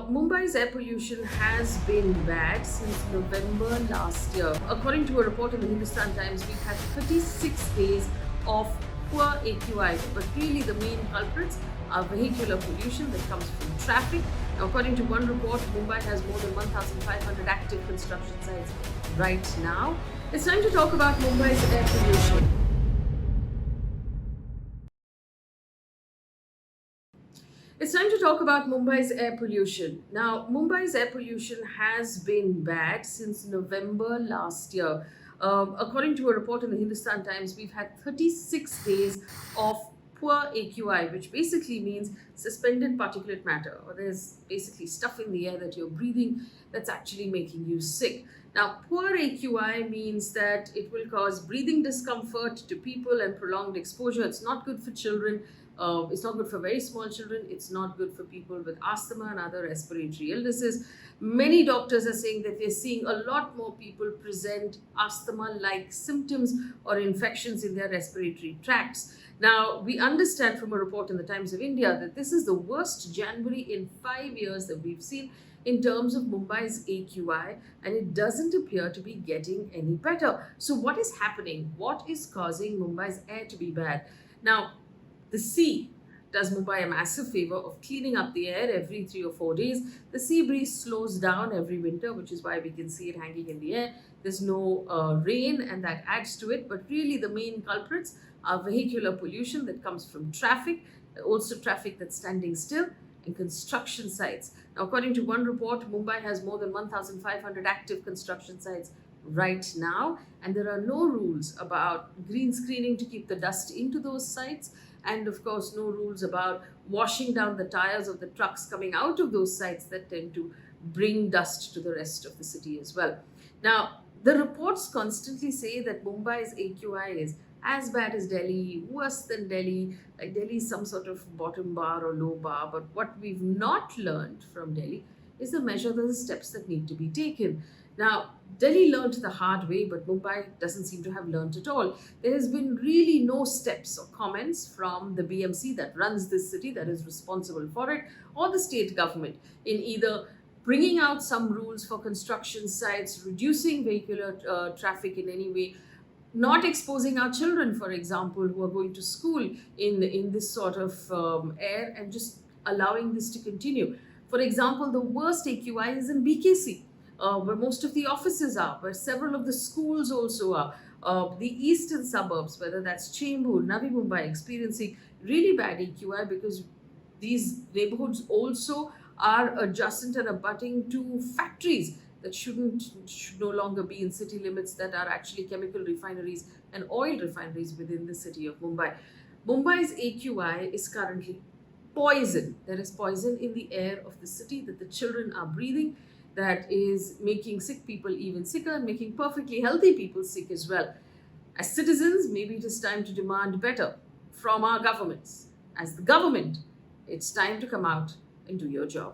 Now, Mumbai's air pollution has been bad since November last year. According to a report in the Hindustan Times, we've had 36 days of poor AQI, but really the main culprits are vehicular pollution that comes from traffic. Now, according to one report, Mumbai has more than 1,500 active construction sites right now. It's time to talk about Mumbai's air pollution. It's time to talk about Mumbai's air pollution. Now, Mumbai's air pollution has been bad since November last year. According to a report in the Hindustan Times, we've had 36 days of poor AQI, which basically means suspended particulate matter, or there's basically stuff in the air that you're breathing that's actually making you sick. Now, poor AQI means that it will cause breathing discomfort to people and prolonged exposure. It's not good for children. It's not good for very small children. It's not good for people with asthma and other respiratory illnesses. Many doctors are saying that they're seeing a lot more people present asthma-like symptoms or infections in their respiratory tracts. Now, we understand from a report in the Times of India that this is the worst January in 5 years that we've seen in terms of Mumbai's AQI, and it doesn't appear to be getting any better. So what is happening? What is causing Mumbai's air to be bad? Now, the sea does Mumbai a massive favor of cleaning up the air every 3 or 4 days. The sea breeze slows down every winter, which is why we can see it hanging in the air. There's no rain, and that adds to it. But really, the main culprits are vehicular pollution that comes from traffic, also traffic that's standing still, and construction sites. Now, according to one report, Mumbai has more than 1,500 active construction sites right now, and there are no rules about green screening to keep the dust into those sites, and of course no rules about washing down the tires of the trucks coming out of those sites that tend to bring dust to the rest of the city as well. Now, the reports constantly say that Mumbai's AQI is as bad as Delhi, worse than Delhi, like Delhi is some sort of bottom bar or low bar, but what we've not learned from Delhi is the measure of the steps that need to be taken. Now, Delhi learned the hard way, but Mumbai doesn't seem to have learned at all. There has been really no steps or comments from the BMC that runs this city, that is responsible for it, or the state government in either bringing out some rules for construction sites, reducing vehicular traffic in any way, not exposing our children, for example, who are going to school in this sort of air, and just allowing this to continue. For example, the worst AQI is in BKC. Where most of the offices are, where several of the schools also are. The eastern suburbs, whether that's Chembur, Navi Mumbai, experiencing really bad AQI because these neighborhoods also are adjacent and abutting to factories that should no longer be in city limits, that are actually chemical refineries and oil refineries within the city of Mumbai. Mumbai's AQI is currently poison. There is poison in the air of the city that the children are breathing, that is making sick people even sicker and making perfectly healthy people sick as well. As citizens, maybe it is time to demand better from our governments. As the government, it's time to come out and do your job.